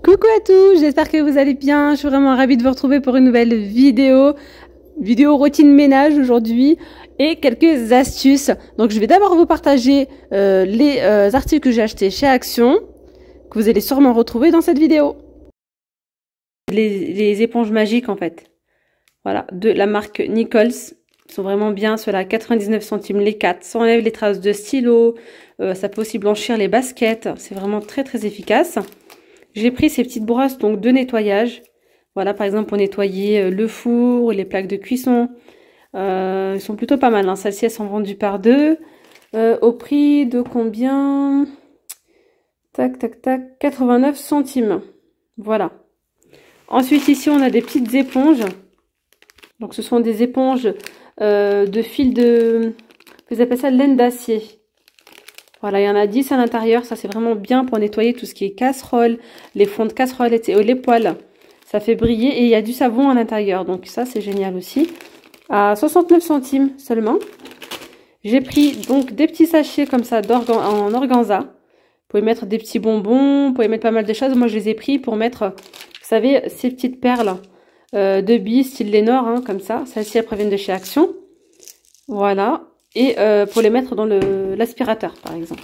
Coucou à tous, j'espère que vous allez bien. Je suis vraiment ravie de vous retrouver pour une nouvelle vidéo routine ménage aujourd'hui et quelques astuces. Donc je vais d'abord vous partager les articles que j'ai achetés chez Action, que vous allez sûrement retrouver dans cette vidéo. Les éponges magiques en fait. Voilà, de la marque Nichols. Ils sont vraiment bien, ceux-là, 99 centimes les 4. Ça enlève les traces de stylo, ça peut aussi blanchir les baskets. C'est vraiment très très efficace. J'ai pris ces petites brosses donc de nettoyage. Voilà, par exemple pour nettoyer le four, les plaques de cuisson. Ils sont plutôt pas mal, hein. Celles-ci, elles sont vendues par deux. Au prix de combien? Tac, tac, tac, 89 centimes. Voilà. Ensuite, ici, on a des petites éponges. Donc, ce sont des éponges de fil de... Vous appelez ça de laine d'acier. Voilà, il y en a 10 à l'intérieur. Ça, c'est vraiment bien pour nettoyer tout ce qui est casserole, les fonds de casserole, les poêles. Ça fait briller et il y a du savon à l'intérieur. Donc, ça, c'est génial aussi. À 69 centimes seulement. J'ai pris donc des petits sachets comme ça en organza. Vous pouvez mettre des petits bonbons, vous pouvez mettre pas mal de choses. Moi, je les ai pris pour mettre, vous savez, ces petites perles de billes, style Lénore, hein, comme ça. Celles-ci, elles proviennent de chez Action. Voilà. Et pour les mettre dans l'aspirateur, par exemple.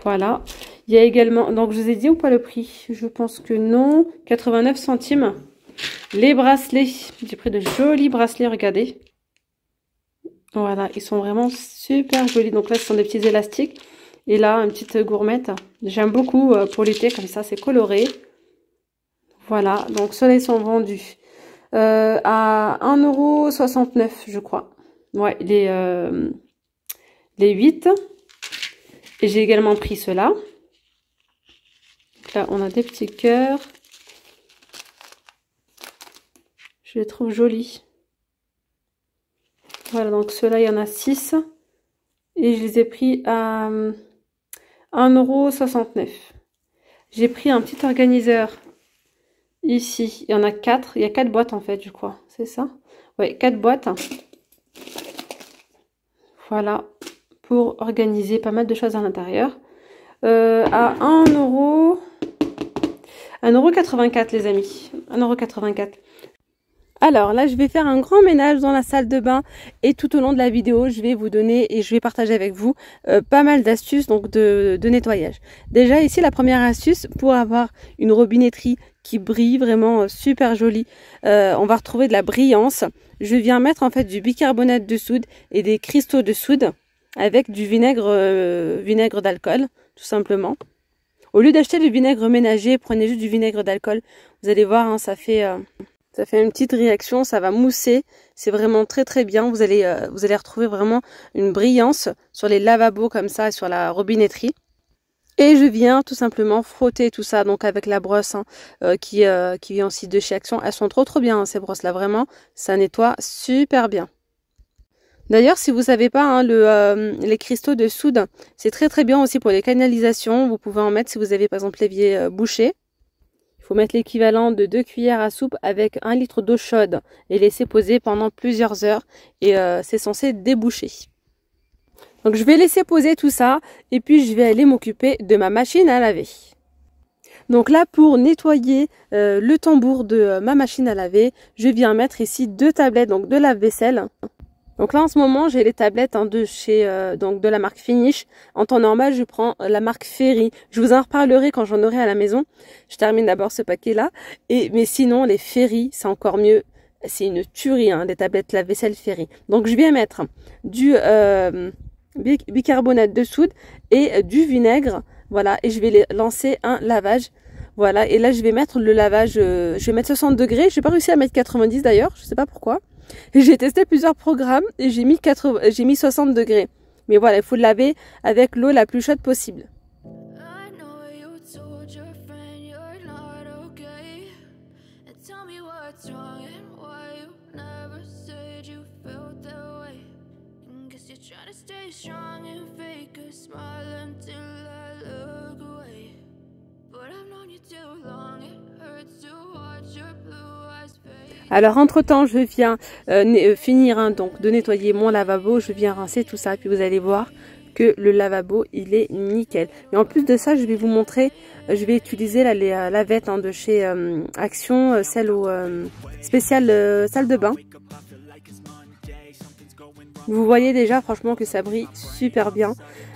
Voilà. Il y a également... Donc, je vous ai dit ou pas le prix? Je pense que non. 89 centimes. Les bracelets. J'ai pris de jolis bracelets, regardez. Voilà. Ils sont vraiment super jolis. Donc là, ce sont des petits élastiques. Et là, une petite gourmette. J'aime beaucoup pour l'été, comme ça, c'est coloré. Voilà. Donc, ceux-là, ils sont vendus à 1,69 €, je crois. Ouais, les 8. Et j'ai également pris ceux-là. Là, on a des petits cœurs. Je les trouve jolis. Voilà, donc ceux-là, il y en a 6. Et je les ai pris à 1,69 €. J'ai pris un petit organiseur ici. Il y en a 4. Il y a 4 boîtes en fait, je crois. C'est ça? Ouais, 4 boîtes. Voilà, pour organiser pas mal de choses à l'intérieur. À 1,84 € les amis. 1,84 €. Alors là, je vais faire un grand ménage dans la salle de bain et tout au long de la vidéo, je vais vous donner et je vais partager avec vous pas mal d'astuces donc de nettoyage. Déjà ici, la première astuce pour avoir une robinetterie qui brille vraiment super jolie. On va retrouver de la brillance. Je viens mettre en fait du bicarbonate de soude et des cristaux de soude avec du vinaigre d'alcool, tout simplement. Au lieu d'acheter du vinaigre ménager, prenez juste du vinaigre d'alcool. Vous allez voir, hein, ça fait une petite réaction, ça va mousser. C'est vraiment très très bien. Vous allez retrouver vraiment une brillance sur les lavabos comme ça, sur la robinetterie. Et je viens tout simplement frotter tout ça donc avec la brosse hein, qui vient aussi de chez Action. Elles sont trop bien hein, ces brosses là, vraiment. Ça nettoie super bien. D'ailleurs, si vous savez pas, hein, les cristaux de soude, c'est très bien aussi pour les canalisations. Vous pouvez en mettre si vous avez par exemple l'évier bouché. Il faut mettre l'équivalent de 2 cuillères à soupe avec 1 litre d'eau chaude et laisser poser pendant plusieurs heures. Et c'est censé déboucher. Donc je vais laisser poser tout ça et puis je vais aller m'occuper de ma machine à laver. Donc là pour nettoyer le tambour de ma machine à laver, je viens mettre ici 2 tablettes donc de lave-vaisselle. Donc là en ce moment j'ai les tablettes hein, de la marque Finish. En temps normal je prends la marque Ferry. Je vous en reparlerai quand j'en aurai à la maison. Je termine d'abord ce paquet là. Mais sinon les Ferry c'est encore mieux. C'est une tuerie hein, des tablettes lave-vaisselle Ferry. Donc je viens mettre du bicarbonate de soude et du vinaigre. Voilà, et je vais lancer un lavage. Voilà, et là je vais mettre le lavage, je vais mettre 60 degrés. Je n'ai pas réussi à mettre 90 d'ailleurs, je sais pas pourquoi. J'ai testé plusieurs programmes et j'ai mis 60 degrés. Mais voilà, il faut le laver avec l'eau la plus chaude possible. Alors entre temps je viens finir hein, donc de nettoyer mon lavabo, je viens rincer tout ça puis vous allez voir que le lavabo il est nickel. Et en plus de ça, je vais vous montrer, je vais utiliser les lavettes de chez Action, celle au spéciale salle de bain. Vous voyez déjà franchement que ça brille super bien.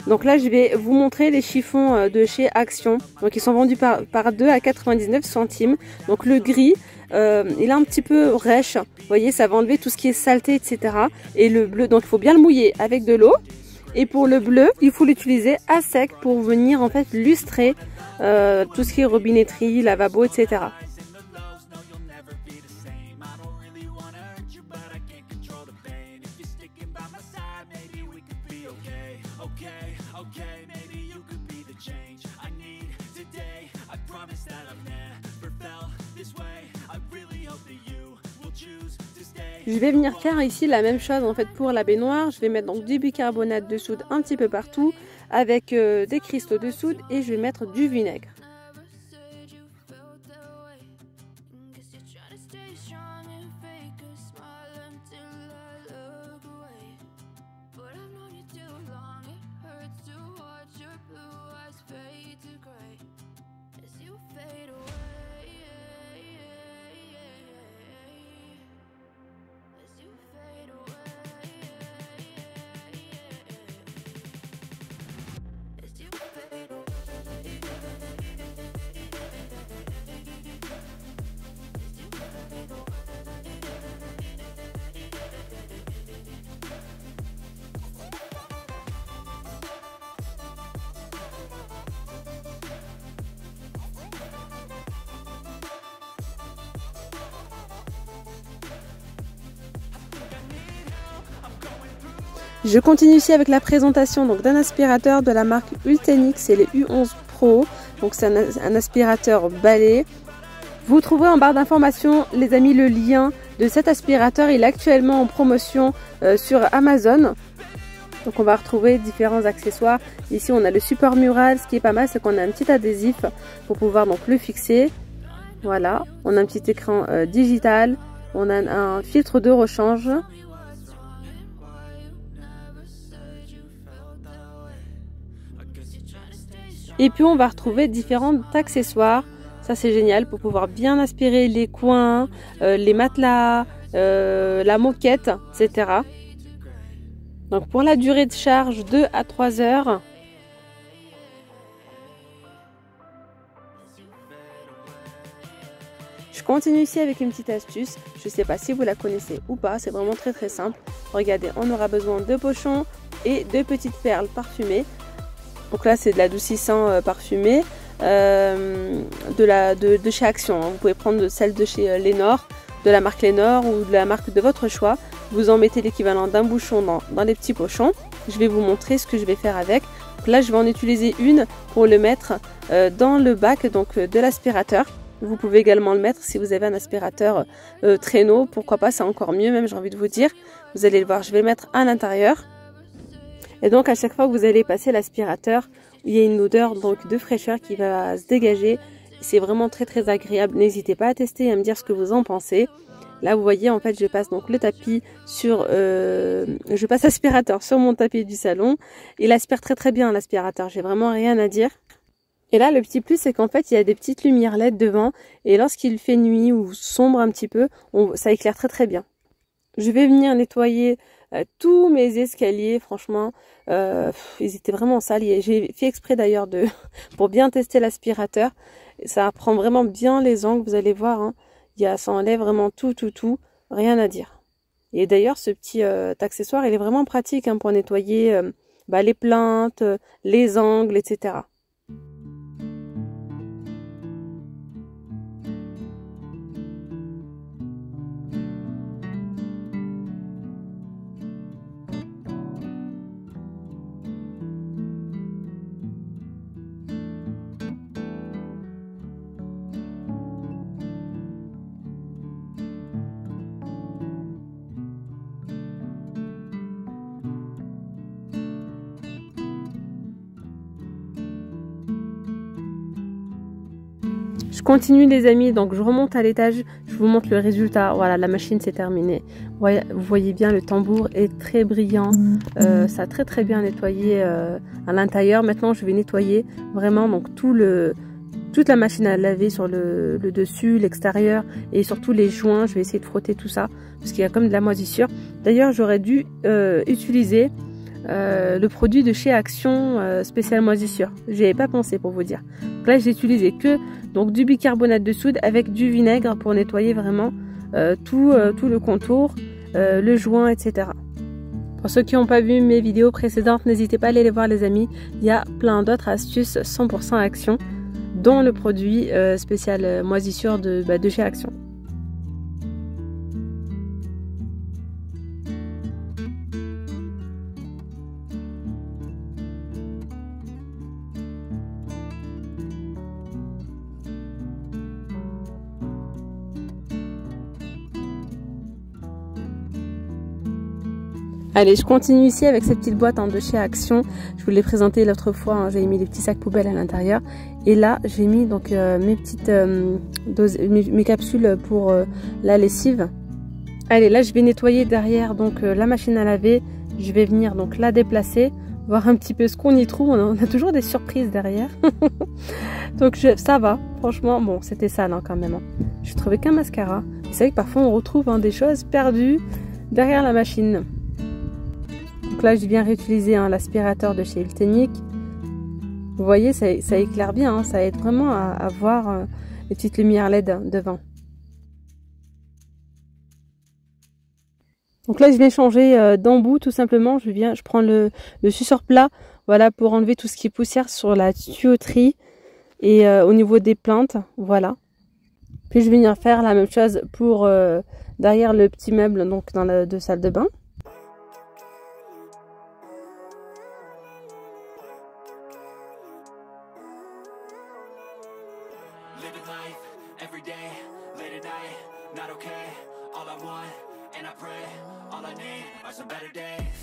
Donc là je vais vous montrer les chiffons de chez Action. Donc ils sont vendus par 2 à 99 centimes. Donc le gris, il est un petit peu rêche. Vous voyez, ça va enlever tout ce qui est saleté, etc. Et le bleu, donc il faut bien le mouiller avec de l'eau. Et pour le bleu, il faut l'utiliser à sec pour venir en fait lustrer tout ce qui est robinetterie, lavabo, etc. Je vais venir faire ici la même chose en fait pour la baignoire. Je vais mettre donc du bicarbonate de soude un petit peu partout avec des cristaux de soude et je vais mettre du vinaigre. Je continue ici avec la présentation d'un aspirateur de la marque Ultenix, c'est les U11 Pro. Donc c'est un aspirateur balai. Vous trouverez en barre d'informations les amis le lien de cet aspirateur. Il est actuellement en promotion sur Amazon. Donc on va retrouver différents accessoires. Ici on a le support mural. Ce qui est pas mal, c'est qu'on a un petit adhésif pour pouvoir donc le fixer. Voilà, on a un petit écran digital. On a un filtre de rechange. Et puis on va retrouver différents accessoires. Ça c'est génial pour pouvoir bien aspirer les coins, les matelas, la moquette, etc. Donc pour la durée de charge, 2 à 3 heures. Je continue ici avec une petite astuce. Je ne sais pas si vous la connaissez ou pas. C'est vraiment très très simple. Regardez, on aura besoin de pochons et de petites perles parfumées. Donc là c'est de l'adoucissant parfumé de chez Action. Vous pouvez prendre celle de chez Lénore, de la marque Lénore ou de la marque de votre choix. Vous en mettez l'équivalent d'un bouchon dans les petits pochons. Je vais vous montrer ce que je vais faire avec. Donc là je vais en utiliser une pour le mettre dans le bac de l'aspirateur. Vous pouvez également le mettre si vous avez un aspirateur traîneau. Pourquoi pas, c'est encore mieux même, j'ai envie de vous dire. Vous allez le voir, je vais le mettre à l'intérieur. Et donc à chaque fois que vous allez passer l'aspirateur, il y a une odeur de fraîcheur qui va se dégager. C'est vraiment très très agréable. N'hésitez pas à tester et à me dire ce que vous en pensez. Là vous voyez en fait je passe donc le tapis sur, je passe l'aspirateur sur mon tapis du salon. Il aspire très très bien l'aspirateur, j'ai vraiment rien à dire. Et là le petit plus c'est qu'en fait il y a des petites lumières LED devant et lorsqu'il fait nuit ou sombre un petit peu, ça éclaire très très bien. Je vais venir nettoyer tous mes escaliers, franchement, ils étaient vraiment sales. J'ai fait exprès d'ailleurs pour bien tester l'aspirateur. Ça prend vraiment bien les angles, vous allez voir. Hein. Ça enlève vraiment tout, rien à dire. Et d'ailleurs, ce petit accessoire, il est vraiment pratique hein, pour nettoyer les plinthes, les angles, etc. Je continue les amis, donc je remonte à l'étage, je vous montre le résultat. Voilà, la machine c'est terminé. Vous voyez bien, le tambour est très brillant. Ça a très bien nettoyé à l'intérieur. Maintenant je vais nettoyer vraiment donc toute la machine à laver sur le dessus, l'extérieur et surtout les joints. Je vais essayer de frotter tout ça parce qu'il y a comme de la moisissure. D'ailleurs j'aurais dû utiliser le produit de chez Action spécial moisissure. J'y avais pas pensé pour vous dire. Donc là j'ai utilisé que donc du bicarbonate de soude avec du vinaigre pour nettoyer vraiment tout le contour, le joint, etc. Pour ceux qui n'ont pas vu mes vidéos précédentes, n'hésitez pas à aller les voir les amis. Il y a plein d'autres astuces 100% Action, dont le produit spécial moisissure de chez Action. Allez, je continue ici avec ces petites boîtes de chez Action. Je vous l'ai présenté l'autre fois, hein, j'ai mis les petits sacs poubelles à l'intérieur. Et là, j'ai mis donc mes petites mes capsules pour la lessive. Allez, là je vais nettoyer derrière donc la machine à laver. Je vais venir donc la déplacer, voir un petit peu ce qu'on y trouve. On a toujours des surprises derrière. Donc ça va, franchement. Bon, c'était ça non, quand même. Hein. Je trouvais qu'un mascara. Vous savez que parfois on retrouve des choses perdues derrière la machine. Donc là, je viens réutiliser l'aspirateur de chez Ultenic. Vous voyez, ça éclaire bien, hein, ça aide vraiment à voir les petites lumières LED devant. Donc là, je viens changer d'embout tout simplement. Je prends le suceur plat, voilà, pour enlever tout ce qui est poussière sur la tuyauterie et au niveau des plaintes, voilà. Puis je vais venir faire la même chose pour derrière le petit meuble, donc dans la salle de bain.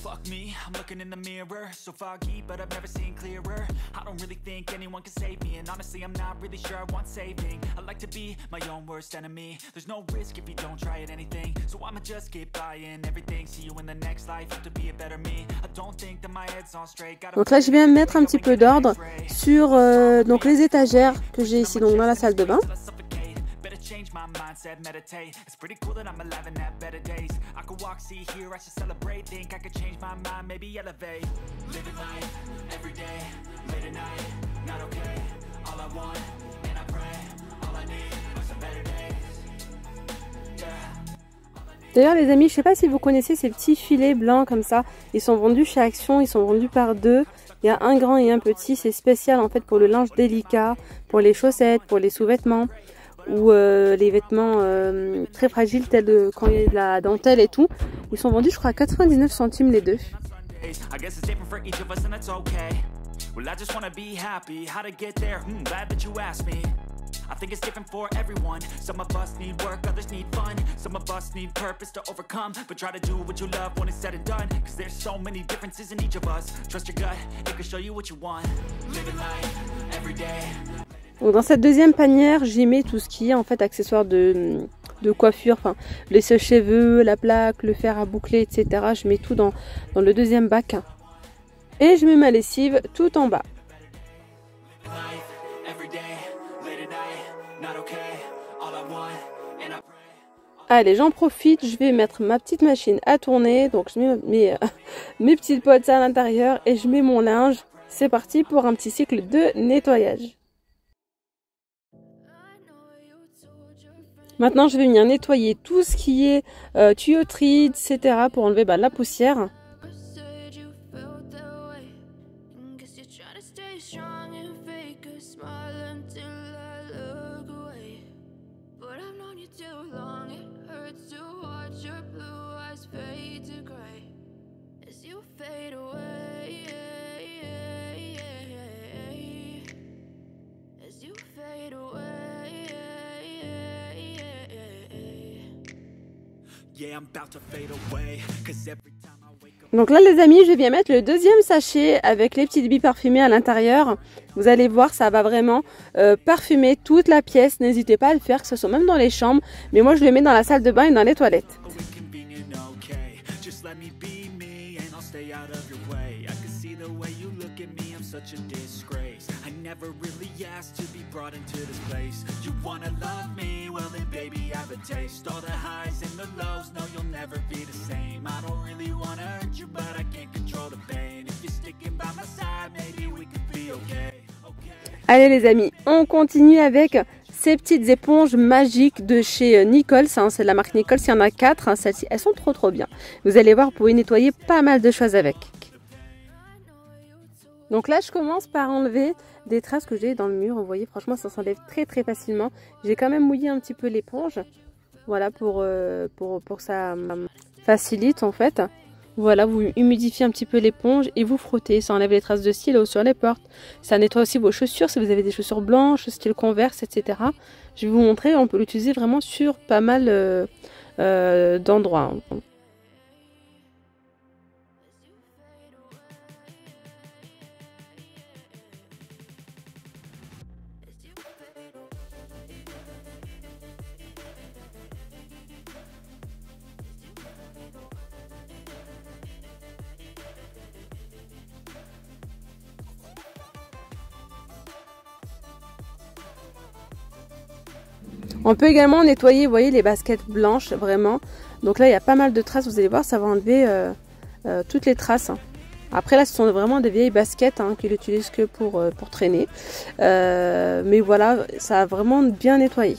Fuck me, I'm looking in the mirror, so foggy, but I've never seen clearer. I don't really think anyone can save me, and honestly I'm not really sure I want saving. I like to be my own worst enemy. There's no risk if you don't try at anything, so I'ma just keep buying everything. See you in the next life, have to be a better me. I don't think that my head's on straight. Donc là je viens mettre un petit peu d'ordre sur donc les étagères que j'ai ici donc dans la salle de bain. Change my mindset, meditate. It's pretty cool that I'm alive and have better days. I could walk, see, hear, I should celebrate. Think I could change my mind, maybe elevate. Living life, every day, late at night, not okay. All I want, and I pray, all I need are some better days. Yeah. D'ailleurs les amis, je sais pas si vous connaissez ces petits filets blancs comme ça. Ils sont vendus chez Action, ils sont vendus par deux. Il y a un grand et un petit, c'est spécial en fait pour le linge délicat, pour les chaussettes, pour les sous-vêtements. Ou les vêtements très fragiles tels quand il y a de la dentelle et tout. Ils sont vendus je crois à 99 centimes les deux. I think it's different for everyone. Some of us need work, others need fun. Some of us need purpose to overcome. But try to do what you love when it's said and done. Cause there's so many differences in each of us. Trust your gut, it can show you what you want. Living life, every day. Donc dans cette deuxième panière, j'y mets tout ce qui est en fait accessoires de coiffure, enfin les sèche-cheveux, la plaque, le fer à boucler, etc. Je mets tout dans le deuxième bac. Et je mets ma lessive tout en bas. Allez, j'en profite, je vais mettre ma petite machine à tourner. Donc je mets mes petites potes à l'intérieur et je mets mon linge. C'est parti pour un petit cycle de nettoyage. Maintenant, je vais venir nettoyer tout ce qui est tuyauterie, etc. pour enlever la poussière. Donc là les amis, je viens mettre le deuxième sachet avec les petites billes parfumées à l'intérieur. Vous allez voir, ça va vraiment parfumer toute la pièce. N'hésitez pas à le faire, que ce soit même dans les chambres. Mais moi je le mets dans la salle de bain et dans les toilettes. Allez les amis, on continue avec ces petites éponges magiques de chez Nichols, hein, c'est de la marque Nichols, il y en a 4, hein, celles-ci, elles sont trop bien. Vous allez voir, vous pouvez nettoyer pas mal de choses avec. Donc là, je commence par enlever des traces que j'ai dans le mur. Vous voyez, franchement, ça s'enlève très facilement. J'ai quand même mouillé un petit peu l'éponge, voilà, pour que ça facilite en fait. Voilà, vous humidifiez un petit peu l'éponge et vous frottez. Ça enlève les traces de stylo sur les portes. Ça nettoie aussi vos chaussures si vous avez des chaussures blanches, style Converse, etc. Je vais vous montrer, on peut l'utiliser vraiment sur pas mal d'endroits. On peut également nettoyer, vous voyez, les baskets blanches, vraiment. Donc là, il y a pas mal de traces, vous allez voir, ça va enlever toutes les traces. Après, là, ce sont vraiment des vieilles baskets hein, qu'il n'utilise que pour traîner. Mais voilà, ça a vraiment bien nettoyé.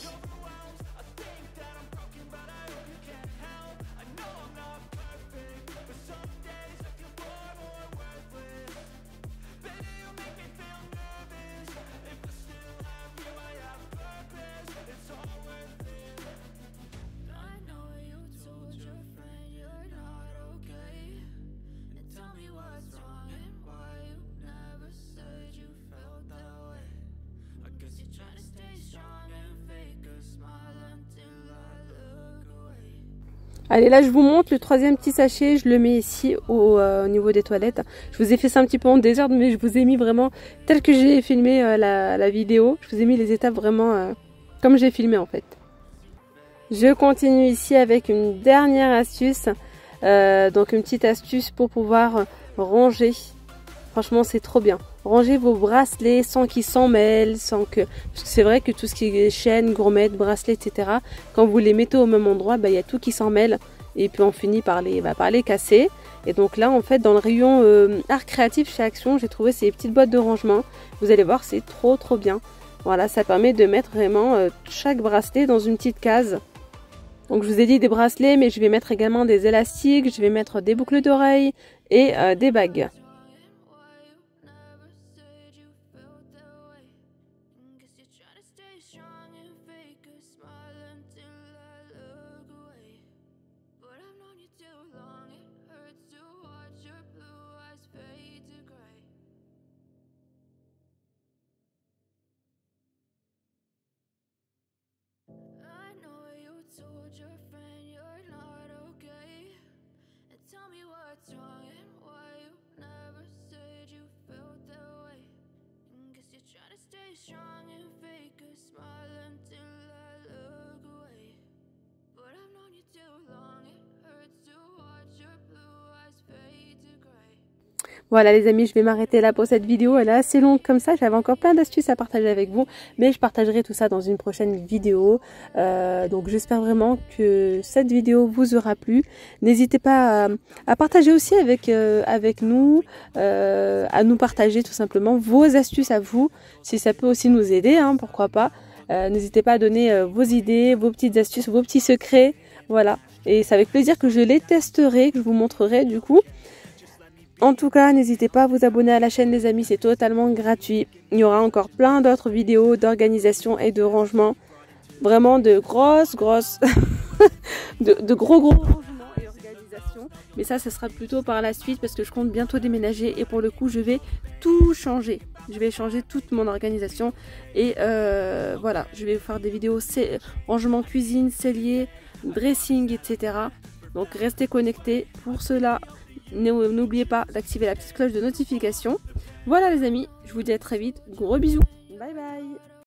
Allez, là je vous montre le troisième petit sachet, je le mets ici au niveau des toilettes. Je vous ai fait ça un petit peu en désordre, mais je vous ai mis vraiment tel que j'ai filmé la vidéo. Je vous ai mis les étapes vraiment comme j'ai filmé en fait. Je continue ici avec une dernière astuce, donc une petite astuce pour pouvoir ranger. Franchement c'est trop bien. Rangez vos bracelets sans qu'ils s'en mêlent, sans que... Parce que c'est vrai que tout ce qui est chaînes, gourmettes, bracelets, etc. Quand vous les mettez au même endroit, bah, y a tout qui s'en mêle. Et puis on finit par les casser. Et donc là, en fait, dans le rayon art créatif chez Action, j'ai trouvé ces petites boîtes de rangement. Vous allez voir, c'est trop bien. Voilà, ça permet de mettre vraiment chaque bracelet dans une petite case. Donc je vous ai dit des bracelets, mais je vais mettre également des élastiques, je vais mettre des boucles d'oreilles et des bagues. Voilà les amis, je vais m'arrêter là pour cette vidéo, elle est assez longue comme ça, j'avais encore plein d'astuces à partager avec vous, mais je partagerai tout ça dans une prochaine vidéo, donc j'espère vraiment que cette vidéo vous aura plu. N'hésitez pas à partager aussi avec nous, à nous partager tout simplement vos astuces à vous, si ça peut aussi nous aider, hein, pourquoi pas. N'hésitez pas à donner vos idées, vos petites astuces, vos petits secrets, voilà, et c'est avec plaisir que je les testerai, que je vous montrerai du coup. En tout cas, n'hésitez pas à vous abonner à la chaîne les amis, c'est totalement gratuit. Il y aura encore plein d'autres vidéos d'organisation et de rangement. Vraiment de grosses de gros rangements et organisation. Mais ça, ce sera plutôt par la suite parce que je compte bientôt déménager et pour le coup, je vais tout changer. Je vais changer toute mon organisation et voilà, je vais faire des vidéos rangement cuisine, cellier, dressing, etc. Donc restez connectés pour cela. N'oubliez pas d'activer la petite cloche de notification. Voilà les amis, je vous dis à très vite. Gros bisous. Bye bye.